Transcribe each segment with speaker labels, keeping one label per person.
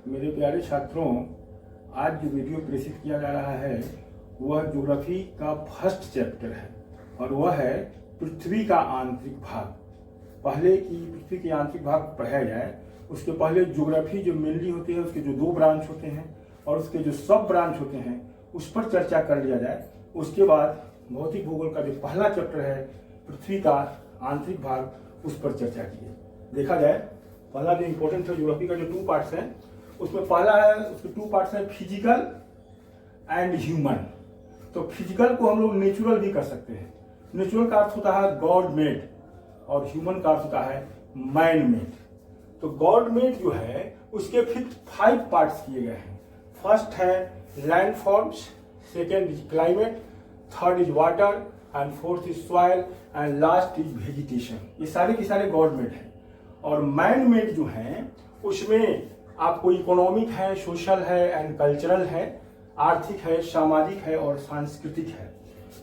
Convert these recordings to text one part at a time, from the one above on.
Speaker 1: मेरे प्यारे छात्रों, आज जो वीडियो प्रेषित किया जा रहा है वह ज्योग्राफी का फर्स्ट चैप्टर है और वह है पृथ्वी का आंतरिक भाग। पहले की पृथ्वी के आंतरिक भाग पढ़ाया जाए, उसके पहले ज्योग्राफी जो मेनली होती है उसके जो दो ब्रांच होते हैं और उसके जो सब ब्रांच होते हैं उस पर चर्चा कर लिया जाए। उसके बाद भौतिक भूगोल का जो पहला चैप्टर है पृथ्वी का आंतरिक भाग, उस पर चर्चा की। देखा जाए, पहला जो इम्पोर्टेंट है ज्योग्राफी का जो 2 पार्ट्स हैं, उसमें पहला है, उसके 2 पार्ट्स हैं फिजिकल एंड ह्यूमन। तो फिजिकल को हम लोग नेचुरल भी कर सकते हैं। नेचुरल का अर्थ होता है गॉड मेड और ह्यूमन का अर्थ होता है मैन मेड। तो गॉड मेड जो है उसके फिर 5 पार्ट्स किए गए हैं। फर्स्ट है land forms, second is climate, third is water and fourth is soil and last is vegetation. ये सारे के सारे गॉड मेड हैं। और मैन मेड जो हैं उसमें आपको इकोनॉमिक है, सोशल है एंड कल्चरल है, आर्थिक है, सामाजिक है और सांस्कृतिक है।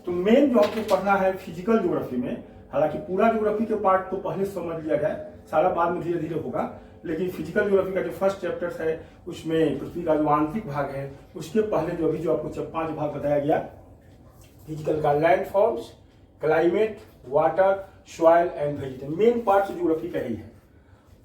Speaker 1: तो मेन जो आपको पढ़ना है फिजिकल ज्योग्राफी में, हालांकि पूरा ज्योग्राफी के पार्ट को पहले समझ लिया जाए, सारा बाद में धीरे धीरे होगा, लेकिन फिजिकल ज्योग्राफी का जो फर्स्ट चैप्टर है उसमें पृथ्वी का जो आंतरिक भाग है उसके पहले जो अभी जो आपको 5 भाग बताया गया, फिजिकल का land forms, climate, water, soil and vegetation, main part geography का ही है।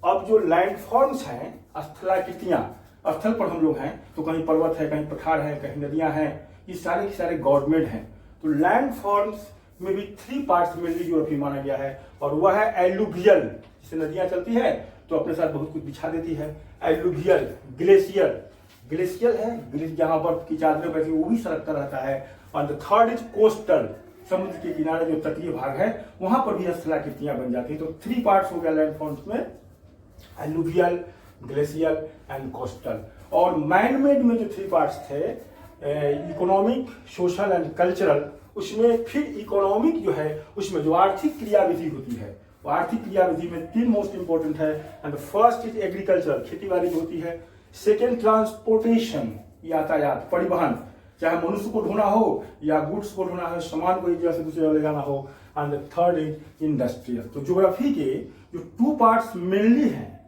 Speaker 1: अब जो लैंड फॉर्म्स हैं, स्थलाकृतियां, स्थल पर हम लोग हैं तो कहीं पर्वत है, कहीं पठार है, कहीं नदियां हैं, ये सारे के सारे गॉडमेड हैं। तो लैंड फॉर्म्स में भी 3 पार्ट्स मेनली ज्योग्राफी माना गया है और वह है एलुवियल, जिससे नदियां चलती है तो अपने साथ बहुत कुछ बिछा देती है। एलुवियल, ग्लेशियर, ग्लेशियल है, जहां बर्फ की चादरें बैठी वो भी सरकता रहता है। और द थर्ड इज कोस्टल, समुद्र के किनारे जो तटीय भाग है वहां पर भी स्थलाकृतियां बन जाती है। तो 3 पार्ट्स हो गया लैंड फॉर्म्स में, एलुवियल, ग्लेशियल एंड कोस्टल। और मैन मेड में जो 3 पार्ट्स थे, इकोनॉमिक, सोशल एंड कल्चरल, उसमें फिर इकोनॉमिक जो है उसमें जो आर्थिक क्रियाविधि होती है, वो आर्थिक क्रियाविधि में 3 मोस्ट इंपोर्टेंट है। एंड फर्स्ट इज एग्रीकल्चर, खेती बाड़ी जो होती है। सेकेंड ट्रांसपोर्टेशन, यातायात, परिवहन, चाहे मनुष्य को ढोना हो या गुड्स को ढोना हो, सामान को एक जगह से दूसरी जगह ले जाना हो। And third is industrial. तो ज्योग्राफी के जो 2 पार्ट्स मेनली हैं,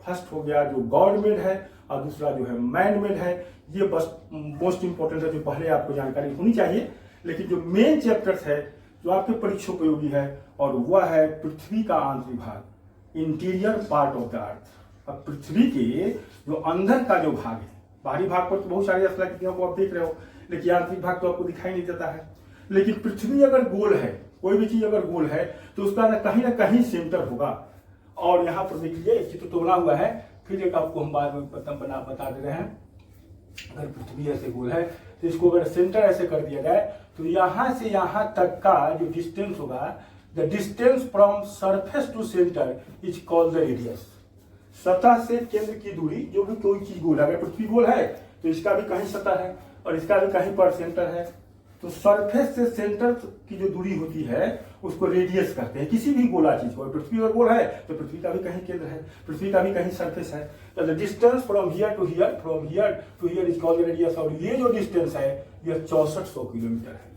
Speaker 1: फर्स्ट हो गया जो गॉड मेड है और दूसरा जो है मैन मेड है। ये बस मोस्ट इंपोर्टेंट है, जो पहले आपको जानकारी होनी चाहिए। लेकिन जो मेन चैप्टर्स है जो आपके परीक्षा उपयोगी है और वह है पृथ्वी का आंतरिक भाग, interior part of the earth. अब पृथ्वी के जो अंदर का जो भाग है, बाहरी भाग पर तो बहुत सारी स्थलाकृतियों को आप देख रहे हो, लेकिन आंतरिक भाग तो आपको दिखाई नहीं देता है। लेकिन पृथ्वी अगर गोल है, कोई भी चीज अगर गोल है तो उसका ना कहीं सेंटर होगा। और यहाँ पर देख लीजिए, चित्र तो बना हुआ है, फिर एक आपको हम बाद में बता दे रहे हैं। अगर पृथ्वी ऐसे गोल है तो इसको अगर सेंटर ऐसे कर दिया जाए तो यहां से यहां तक का जो डिस्टेंस होगा, the distance from surface to centre is called the radius. सतह से केंद्र की दूरी, जो भी कोई चीज गोल है, अगर पृथ्वी गोल है तो इसका भी कहीं सतह है और इसका भी कहीं पर सेंटर है। तो सरफेस से सेंटर की जो दूरी होती है उसको रेडियस कहते हैं, किसी भी गोला चीज को। पृथ्वी अगर गोल है तो पृथ्वी का भी कहीं केंद्र है, पृथ्वी का भी कहीं सरफेस है। तो the distance from here to here is called radius. और ये जो डिस्टेंस है यह 6400 किलोमीटर है।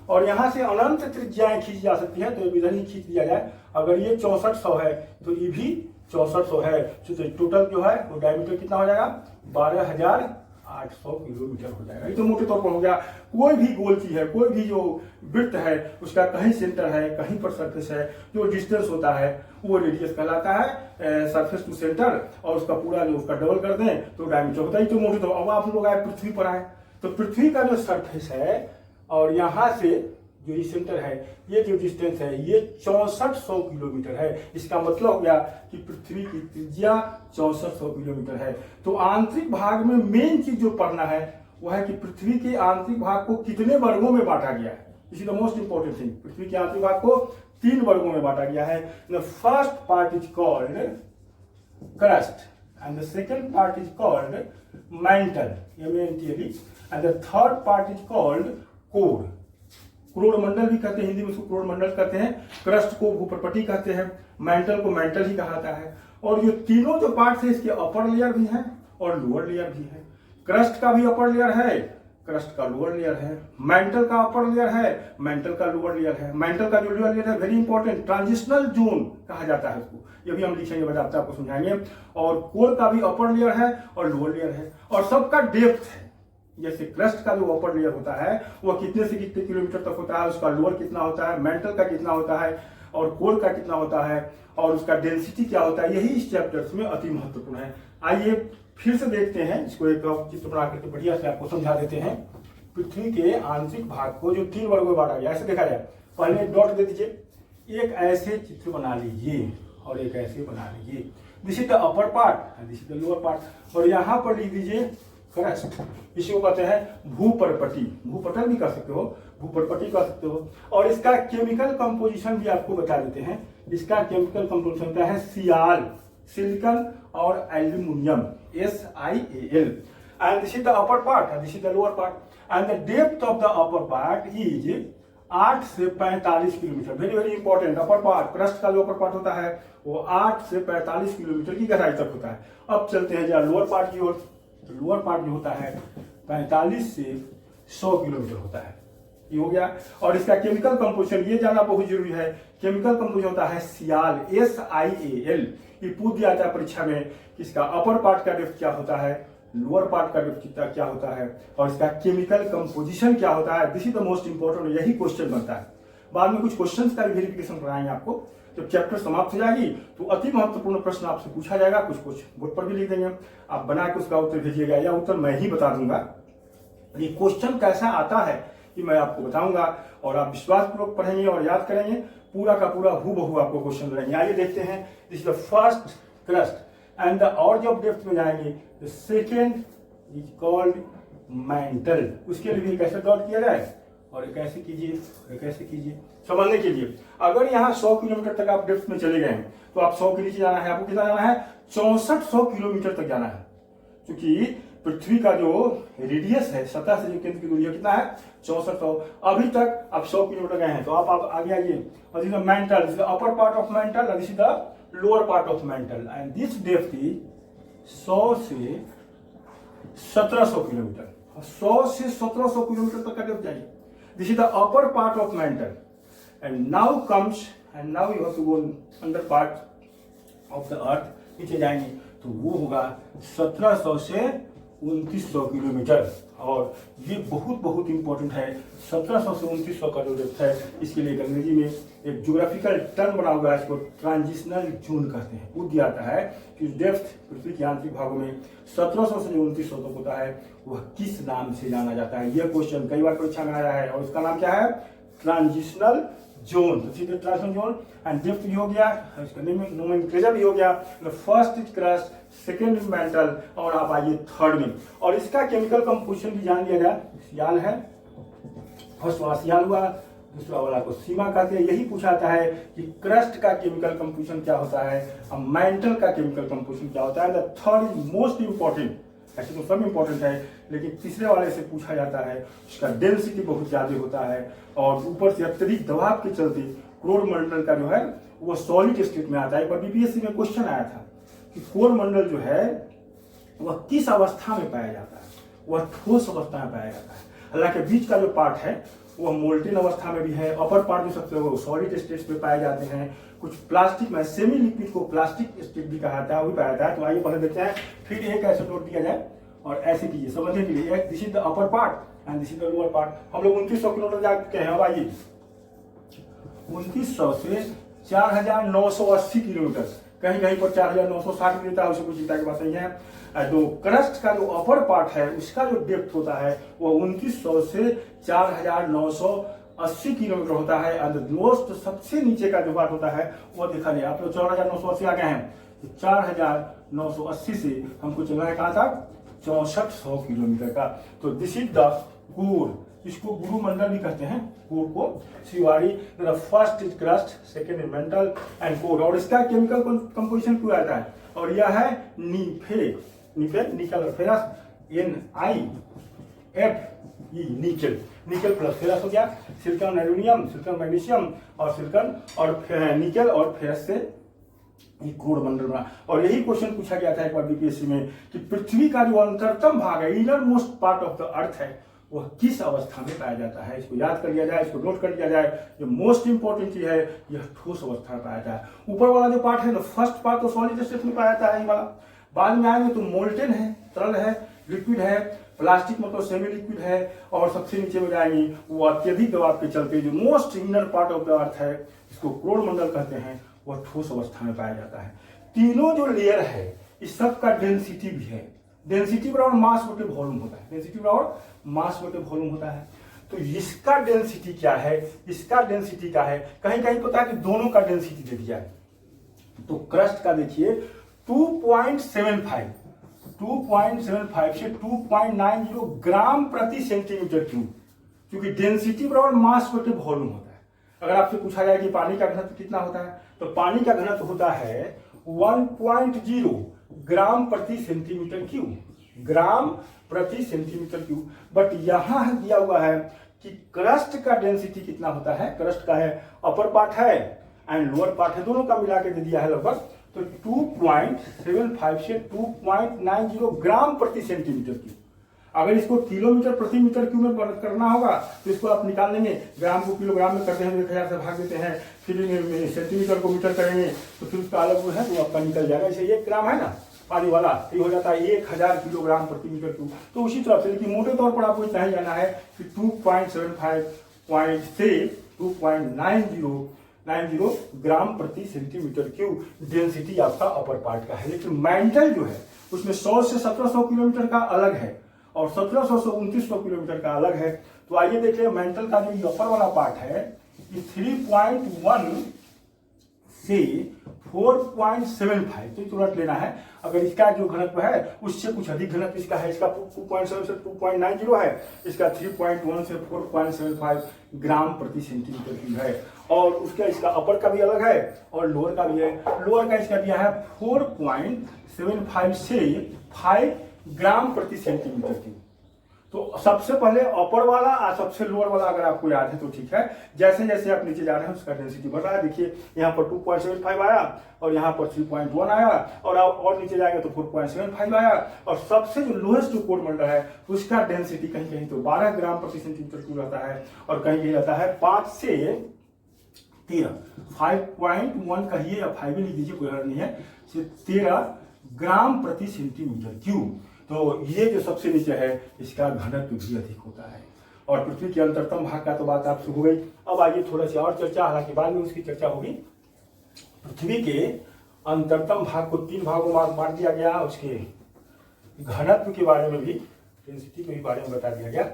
Speaker 1: और यहाँ से अनंत त्रिज्याएं खींची जा सकती है, तो इधर ही खींच दिया जाए। अगर ये 6400 है तो ये भी 6400 है, तो टोटल जो है वो डायमीटर कितना हो जाएगा, 12800 किलोमीटर हो जाएगा। ये तो मोटे तौर पर हो गया। कोई भी गोल चीज है, कोई भी जो वृत्त है उसका कहीं सेंटर है, कहीं पर सरफेस है, जो डिस्टेंस होता है वो रेडियस कहलाता है, सरफेस टू सेंटर। और उसका पूरा जो उसका डबल कर दें तो डायमीटर होता है। तो मोटे तौर। अब आप लोग आए पृथ्वी पर आए, तो पृथ्वी का जो सरफेस है और यहाँ से जो ये सेंटर है, ये जो डिस्टेंस है ये 6400 किलोमीटर है। इसका मतलब हो गया कि पृथ्वी की त्रिज्या 6400 किलोमीटर है। तो आंतरिक भाग में मेन चीज जो पढ़ना है वह है कि पृथ्वी के आंतरिक भाग को कितने वर्गों में बांटा गया है। इसी द मोस्ट इंपोर्टेंट थिंग, पृथ्वी के आंतरिक भाग को 3 वर्गों में बांटा गया है। The first part is called crust and the second part is called mantle, MANTLE, and the third part is called core. क्रोड़ मंडल भी कहते हैं, हिंदी में उसको क्रोड़ मंडल कहते हैं। क्रस्ट को भूप्रपट्टी कहते हैं, मेंटल को मेंटल ही कहा जाता है। और ये तीनों जो पार्ट्स है इसके अपर लेयर भी हैं और लोअर लेयर भी है। क्रस्ट का भी अपर लेयर है, क्रस्ट का लोअर लेयर है, मेंटल का अपर लेयर है, मेंटल का लोअर लेयर है। मेंटल का जो लोअर लेयर है वेरी इंपॉर्टेंट, ट्रांजिशनल जोन कहा जाता है उसको, ये भी हम लिखेंगे, बताते आपको समझाएंगे। और कोर का भी अपर लेयर है और लोअर लेयर है, और सबका डेप्थ है। जैसे क्रस्ट का जो अपर लेयर होता है वह कितने से कितने किलोमीटर तक होता है, उसका लोअर कितना होता है, मेंटल का कितना होता है और कोर का कितना होता है, और उसका डेंसिटी क्या होता है, यही इस चैप्टर्स में अति महत्वपूर्ण है। आइए फिर से देखते हैं इसको, एक चित्र बना करके बढ़िया से आपको समझा देते हैं। पृथ्वी के आंतरिक भाग को जो 3 वर्गों में बांटा गया, ऐसे देखा जाए, पहले डॉट दे दीजिए, एक ऐसे चित्र बना लीजिए और एक ऐसे बना लीजिए। This is the upper part, this is the lower part, और यहाँ पर लिख दीजिए क्रस्ट। इसी को कहते हैं भूपर्पटी, भूपटल भी कह सकते हो, भूपर्पटी कह सकते हो। और इसका केमिकल कंपोजिशन भी आपको बता देते हैं। इसका केमिकल कंपोजिशन होता है सियाल, सिलिकॉन और aluminium, SiAl, and this is the upper part and this is the lower part, and the depth of the upper part is 8 से 45 kilometre. Very very important, upper part, crust का जो upper part होता है वो 8 से 45 kilometre की गहराई तक होता है। अब चलते हैं जरा लोअर पार्ट की ओर। लोअर पार्ट जो होता है 45 से 100 किलोमीटर होता है, ये हो गया। और इसका केमिकल कंपोजिशन ये जानना बहुत जरूरी है, केमिकल कंपोजिशन होता है सियाल, SiAl। ये पूछ दिया था परीक्षा में कि इसका अपर पार्ट का डेप्थ क्या होता है, लोअर पार्ट का डेप्थ क्या होता है, और इसका केमिकल कंपोजिशन क्या होता है। This is the most important, यही क्वेश्चन बनता है। बाद में कुछ क्वेश्चंस का वेरिफिकेशन कराएंगे आपको। जब चैप्टर समाप्त हो जाएगी तो अति महत्वपूर्ण प्रश्न आपसे पूछा जाएगा, कुछ बोर्ड पर भी लिख देंगे, आप बना के उसका उत्तर भेजिएगा, या उत्तर मैं ही बता दूंगा। ये क्वेश्चन कैसा आता है कि मैं आपको बताऊंगा, और आप विश्वासपूर्वक पढ़ेंगे और याद करेंगे, पूरा का पूरा हूबहू आपको क्वेश्चन रहेंगे। आइए देखते हैं। This is the first crust and the ऑर्ज ऑफ डेप्थ में जाएंगे। The second is called mantle. उसके लिए कैसे डॉट किया जाए, और एक ऐसे कीजिए, एक ऐसे कीजिए, समझने के लिए। अगर यहाँ 100 किलोमीटर तक आप डेप्थ में चले गए हैं तो आप 100 के नीचे जाना है, आपको कितना जाना है, 6400 किलोमीटर तक जाना है। क्योंकि पृथ्वी का जो रेडियस है सतह से जो केंद्र की दूरी है कितना है, 6400। अभी तक आप 100 किलोमीटर गए हैं तो आप आगे आइए। और this is mantle, this is the upper part of mantle, और this is the lower part of mantle, and this depth is 100 से 1700 किलोमीटर। 100 से 1700 किलोमीटर तक का डेप्थ जाइए। This is the upper part of mantle, and now you have to go under part of the earth। नीचे जाएंगे तो वो होगा 1700 से 2900 किलोमीटर, और ये बहुत इंपॉर्टेंट है। 1700 से 2900 का जो डेप्थ है, इसके लिए अंग्रेजी में एक ज्योग्राफिकल टर्म बना हुआ है, इसको ट्रांजिशनल जोन कहते हैं। वो दिया जाता है कि डेप्थ पृथ्वी के आंतरिक भागों में 1700 से 2900 तक होता है, वह किस नाम से जाना जाता है। यह क्वेश्चन कई बार परीक्षा में आया है, और उसका नाम क्या है, ट्रांजिशनल जोन। तो सीधे ट्रांजिशनल जोन, एंड डेप्थ भी हो गया, इसका नोमेनक्लेचर भी हो गया। First is crust, second is mental, और आप आइए थर्ड में। और इसका केमिकल कंपोजिशन भी जान लिया जाए। सियाल है, फर्स्ट वाला सियाल हुआ, दूसरा वाला को सीमा कहते हैं। यही पूछा जाता है कि क्रस्ट का केमिकल कंपोजिशन क्या होता है, और मेंटल का केमिकल कंपोजिशन क्या होता है। The third is most important. ऐसे तो सब इंपॉर्टेंट है, लेकिन तीसरे वाले से पूछा जाता है, उसका डेंसिटी बहुत ज्यादा होता है, और ऊपर से अत्यधिक दबाव के चलते कोर मंडल का जो है वो सॉलिड स्टेट में आता है। एक बार बीपीएससी में क्वेश्चन आया था कि कोर मंडल जो है वह किस अवस्था में पाया जाता है, वह ठोस अवस्था में पाया जाता है। हालांकि बीच का जो पार्ट है वह मोल्टेन अवस्था में भी है, अपर पार्ट जो सबसे वो सॉलिड स्टेट पे पाए जाते हैं। कुछ प्लास्टिक में सेमी लिक्विड को प्लास्टिक स्टेट भी कहा जाता है, वो भी पाया जाता है। तो आइए पहले देखते हैं, फिर एक ऐसे नोट दिया जाए और ऐसे कीजिए समझने के लिए। This is the upper part and this is the lower part. हम लोग 2900 किलोमीटर जा चुके हैं। अब आइए 2900 से 4980 किलोमीटर, कहीं कहीं पर 4960 मिलता है, उसे कुछ चिंता की बात नहीं है। जो क्रस्ट का जो अपर पार्ट है उसका जो डेप्थ होता है वो 2900 से 4980 किलोमीटर होता है। एंड मोस्ट सबसे नीचे का जो पार्ट होता है वो देखा जाए, आप लोग 4980 आ गए हैं, तो 4980 से हमको चलना है कहाँ तक, 6400 किलोमीटर का। तो दिस इज द कोर, इसको गुरु मंडल भी कहते हैं, कोर को शिवाड़ी। First is crust, second is mantle and core. और इसका केमिकल कंपोजिशन क्यों आता है, और यह है नीफे, नीफे निकल और ferrous, NiFe, nickel plus ferrous हो गया, सिलिकॉन एल्यूमिनियम, सिलिकॉन मैग्नीशियम, और सिलिकॉन और निकल और फेरस से ये कोर मंडल बना। और यही क्वेश्चन पूछा गया था एक बार बीपीएससी में कि पृथ्वी का जो अंतरतम भाग है, inner most part of the earth है, वह किस अवस्था में पाया जाता है। इसको याद कर लिया जाए, इसको नोट कर लिया जाए। जो मोस्ट इंपॉर्टेंट चीज है, यह ठोस अवस्था में पाया जाता है। ऊपर वाला जो पार्ट है ना, फर्स्ट पार्ट तो सॉलिड स्टेट में पाया जाता है, ये वाला। बाद में आएंगे तो मोल्टेन है, तरल है, लिक्विड है, प्लास्टिक मतलब सेमी लिक्विड है, और सबसे नीचे में जाएंगे वो अत्यधिक दबाव के चलते जो most inner part of the earth है, इसको क्रोड़ मंडल कहते हैं, वह ठोस अवस्था में पाया जाता है। तीनों जो लेयर है इस सब का डेंसिटी भी है। डेंसिटी बराबर मास बटे वॉल्यूम होता है। डेंसिटी बराबर मास बटे वॉल्यूम होता है। तो इसका डेंसिटी क्या है, इसका डेंसिटी क्या है, कहीं कहीं पता है कि दोनों का डेंसिटी दे दिया है। तो क्रस्ट का देखिए 2.75 से 2.90 ग्राम प्रति सेंटीमीटर क्यूब, क्योंकि डेंसिटी बराबर मास बटे वॉल्यूम होता है। अगर आपसे पूछा जाए कि पानी का घनत्व कितना होता है, तो पानी का घनत्व होता है 1.0 ग्राम प्रति सेंटीमीटर क्यूब, ग्राम प्रति सेंटीमीटर क्यूब। बट यहां दिया हुआ है कि क्रस्ट का डेंसिटी कितना होता है। क्रस्ट का है, अपर पार्ट है एंड लोअर पार्ट है, दोनों का मिला के दे दिया है लगभग। तो 2.75 से 2.90 ग्राम प्रति सेंटीमीटर क्यूब। अगर इसको किलोमीटर प्रति मीटर क्यूब में करना होगा तो इसको आप निकाल लेंगे, ग्राम को किलोग्राम में करते हैं, 1000 से भाग देते हैं, फिर सेंटीमीटर को मीटर करेंगे तो फिर उसका अलग जो है वो आपका निकल जाएगा। इसे 1 ग्राम है ना पानी वाला, ये हो जाता है 1000 किलोग्राम प्रति मीटर क्यूब। तो उसी तरह से, लेकिन मोटे तौर पर आपको इतना ही जाना है कि 2.75 से 2.90 ग्राम प्रति सेंटीमीटर क्यूब डेंसिटी आपका अपर पार्ट का है। लेकिन मैंटल जो है उसमें 100 से 1700 किलोमीटर का अलग है और 1700 से 2900 किलोमीटर का अलग है। तो आइए देखिए मेंटल का जो अपर वाला पार्ट है ये 3.1 से 4.75 तो तुरंत लेना है। अगर इसका जो घनत्व है उससे कुछ अधिक घनत्व इसका है, इसका 2.7 से 2.90 है, इसका 3.1 से 4.75 ग्राम प्रति सेंटीमीटर क्यूब है। और उसका इसका अपर का भी अलग है और लोअर का भी है। लोअर का इसका दिया है 4.75 से 5 ग्राम प्रति सेंटीमीटर क्यूब। तो सबसे पहले अपर वाला और सबसे लोअर वाला अगर आपको याद है तो ठीक है। जैसे जैसे आप नीचे जा रहे हैं उसका डेंसिटी बढ़ रहा है। देखिए यहाँ पर 2.75 आया और यहाँ पर 3.1 आया और नीचे जाएंगे तो 4.75 आया। और सबसे जो लोएस्ट जो कोड मंडल है उसका डेंसिटी कहीं कहीं तो 12 ग्राम प्रति सेंटीमीटर क्यूब रहता है और कहीं कहीं रहता है 5 से 13, 5.1 कहिए या 5 लिख दीजिए, कोई हर्ज नहीं है, 13 ग्राम प्रति सेंटीमीटर क्यूब। तो ये जो सबसे नीचे है इसका घनत्व भी अधिक होता है। और पृथ्वी के अंतरतम भाग का तो बात आपसे हो गई। अब आइए थोड़ा सी और चर्चा, हालांकि बाद में उसकी चर्चा होगी। पृथ्वी के अंतरतम भाग को 3 भागों में बांट दिया गया, उसके घनत्व के बारे में भी, डेंसिटी के भी बारे में बता दिया गया।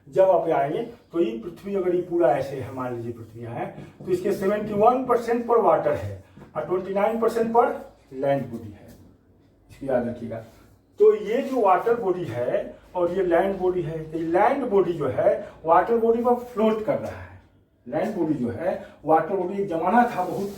Speaker 1: जब आप आएंगे तो ये पृथ्वी अगर ये पूरा ऐसे है, मान लीजिए पृथ्वी है तो इसके 71% पर वाटर है और 29% पर लैंड बॉडी है, इसको याद रखिएगा। तो ये जो वाटर बॉडी है और ये लैंड बॉडी है, तो लैंड बॉडी जो है वाटर बॉडी पर फ्लोट कर रहा है। लैंड बॉडी जो है वाटर बॉडी एक जमाना था, बहुत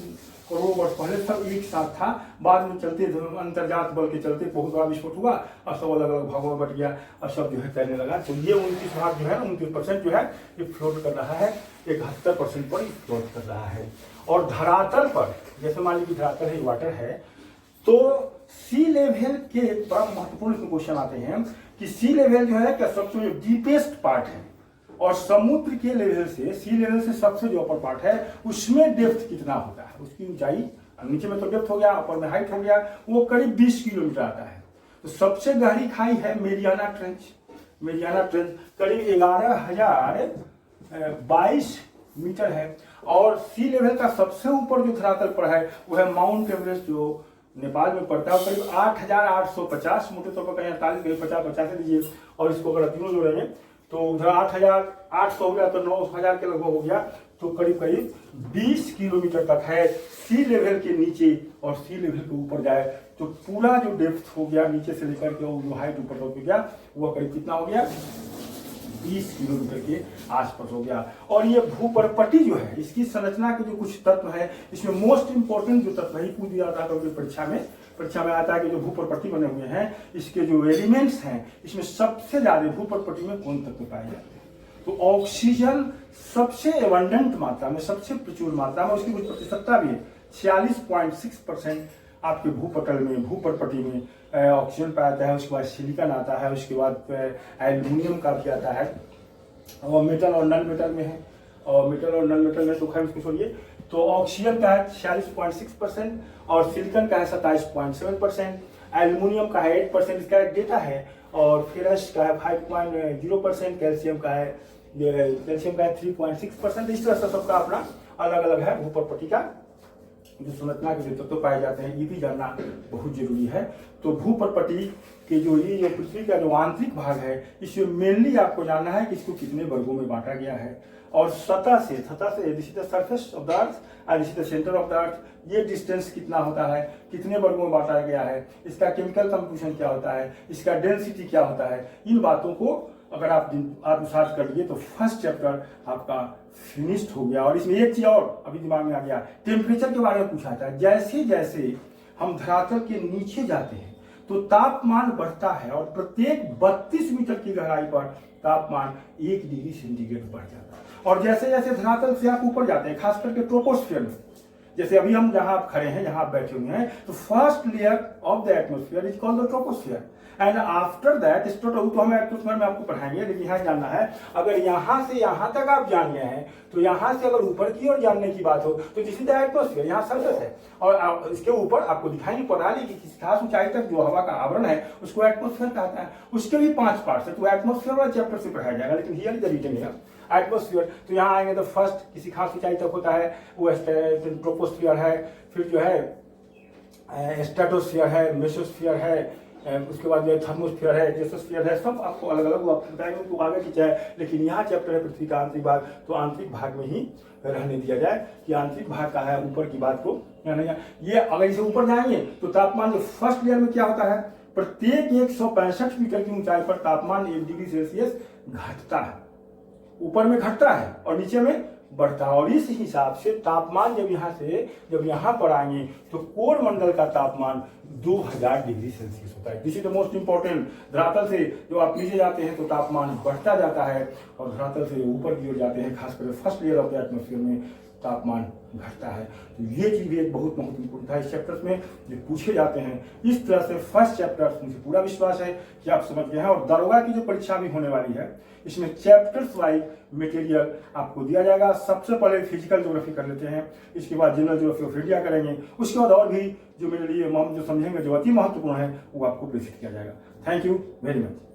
Speaker 1: करोड़ों वर्ष पहले सब एक साथ था, बाद में चलते अंतर्जात बल के चलते बहुत बड़ा विस्फोट हुआ और सब अलग अलग भागों में बट गया और सब जो है तैरने लगा। तो ये 29 भाग जो है 29% जो है ये फ्लोट कर रहा है, 71% पर फ्लोट कर रहा है। और धरातल पर, जैसे मान लीजिए धरातल है, वाटर है, तो सी लेवल के बड़ा महत्वपूर्ण क्वेश्चन आते हैं कि सी लेवल जो है क्या सबसे जो डीपेस्ट पार्ट है और समुद्र के लेवल से, सी लेवल से सबसे जो अपर पार्ट है उसमें डेप्थ कितना होता है, उसकी ऊंचाई। नीचे में तो डेप्थ हो गया, ऊपर में हाइट हो गया, वो करीब 20 किलोमीटर आता है। तो सबसे गहरी खाई है मेरियाना ट्रेंच। मेरियाना ट्रेंच करीब 11,022 मीटर है। और सी लेवल का सबसे ऊपर जो धरातल पर है वो है माउंट एवरेस्ट, जो नेपाल में पड़ता है, करीब 8,850, मोटे तौर पर कहीं 48 कहीं 50 दीजिए। और इसको अगर तीनों जोड़ेंगे तो उधर 8,800 हो गया तो 9,000 के लगभग हो गया। तो करीब करीब 20 किलोमीटर तक है सी लेवल के नीचे। और सी लेवल के ऊपर जाए तो पूरा जो डेप्थ हो गया नीचे से लेकर के जो हाइट ऊपर हो गया वो करीब कितना हो गया, 20 किलोमीटर के आसपास हो गया। और ये भूपर्पटी जो है इसकी संरचना के जो कुछ तत्व है, इसमें मोस्ट इंपोर्टेंट जो तत्व ही पूछ दिया जाता है क्योंकि परीक्षा में आता है कि जो भूपर्पटी बने हुए हैं इसके जो एलिमेंट्स हैं इसमें सबसे ज्यादा भूपर्पटी में कौन तत्व पाए जाते हैं। तो ऑक्सीजन सबसे एबंडेंट मात्रा में, सबसे प्रचुर मात्रा में, उसकी कुछ प्रतिशतता भी है, 46.6% आपके भूपर्पटी में ऑक्सीजन पाया जाता है। उसके बाद सिलिकॉन आता है, उसके बाद एल्यूमिनियम का भी आता है और मेटल और नॉन मेटल में है, और मेटल और नॉन मेटल में तो खैर उसको छोड़िए। तो ऑक्सीजन का है 46.6% और सिलिकॉन का है 27.7%, एल्युमिनियम का है 8%, इसका एक डेटा है, और फेरस का है 5.0%, कैल्शियम का है 3.6%। इस तरह से सबका अपना अलग अलग है भू प्रॉपर्टी का जो संरचना के तत्व तो पाए जाते हैं, ये भी जानना बहुत जरूरी है। तो भू प्रॉपर्टी के जो ये पृथ्वी का जो आंतरिक भाग है, इसमें मेनली आपको जानना है कि इसको कितने वर्गों में बांटा गया है, और सतह से this is the surface of the earth and this is the centre of the earth, ये डिस्टेंस कितना होता है, कितने वर्गों में बांटा गया है, इसका केमिकल कंपोजिशन क्या होता है, इसका डेंसिटी क्या होता है, इन बातों को अगर आप आत्मसात कर लिए तो फर्स्ट चैप्टर आपका फिनिश्ड हो गया। और इसमें एक चीज और अभी दिमाग में आ गया, टेम्परेचर के बारे में पूछा था। जैसे जैसे हम धरातल के नीचे जाते हैं तो तापमान बढ़ता है, और प्रत्येक 32 मीटर की गहराई पर तापमान 1 डिग्री सेंटीग्रेड बढ़ जाता है। और जैसे जैसे धरातल से आप ऊपर जाते हैं, खास करके ट्रोपोस्फीयर में, जैसे अभी हम जहां आप खड़े हैं, जहां आप बैठे हुए हैं, तो first layer of the atmosphere is called the troposphere and after that strato, तो हम एटमोस्फियर में आपको पढ़ाएंगे, लेकिन यहाँ जानना है अगर यहाँ से यहाँ तक आप जान गए हैं तो यहाँ से अगर ऊपर की ओर जानने की बात हो तो दिस इज द एटमोस्फियर, यहाँ सरफेस है, और इसके ऊपर आपको दिखाई नहीं पड़ रहा है कि किसी खास ऊंचाई तक जो हवा का आवरण है उसको एटमोस्फियर कहता है। उसके भी 5 पार्ट्स है, तो एटमोस्फियर वाला चैप्टर से पढ़ाया जाएगा, लेकिन here is the written here atmosphere. तो यहाँ आएंगे तो फर्स्ट किसी खास ऊंचाई तक होता है वो ट्रोपोस्फियर है, फिर जो है स्ट्रेटोस्फियर है, मेसोस्फियर है, उसके बाद जो है थर्मोस्फियर है, गेसोस्फियर है, सब आपको अलग अलग वो आपको बताएंगे, तो आगे की चाहे। लेकिन यहाँ चैप्टर है पृथ्वी का आंतरिक भाग, तो आंतरिक भाग में ही रहने दिया जाए कि आंतरिक भाग का है, ऊपर की बात को नहीं। ये अगर इसे ऊपर जाएंगे तो तापमान जो फर्स्ट लेयर में क्या होता है, प्रत्येक 165 मीटर की ऊंचाई पर तापमान 1 डिग्री सेल्सियस घटता है, ऊपर में घटता है और नीचे में बढ़ता है। और इस हिसाब से तापमान जब यहाँ पर आएंगे तो कोर मंडल का तापमान 2000 डिग्री सेल्सियस होता है। This is the most important. धरातल से जो आप नीचे जाते हैं तो तापमान बढ़ता जाता है, और धरातल से ऊपर की ओर जाते हैं, खासकर first layer of the atmosphere में तापमान घटता है। तो ये चीज भी एक बहुत महत्वपूर्ण था इस चैप्टर्स में जो पूछे जाते हैं। इस तरह से फर्स्ट चैप्टर मुझे पूरा विश्वास है कि आप समझ गए हैं। और दरोगा की जो परीक्षा भी होने वाली है, इसमें चैप्टर्स वाइज मटेरियल आपको दिया जाएगा। सबसे पहले फिजिकल ज्योग्राफी कर लेते हैं, इसके बाद जनरल ज्योग्राफी ऑफ इंडिया करेंगे, उसके बाद और भी जो मेरे लिए हम जो समझेंगे जो अति महत्वपूर्ण है वो आपको प्रेषित किया जाएगा। Thank you very much.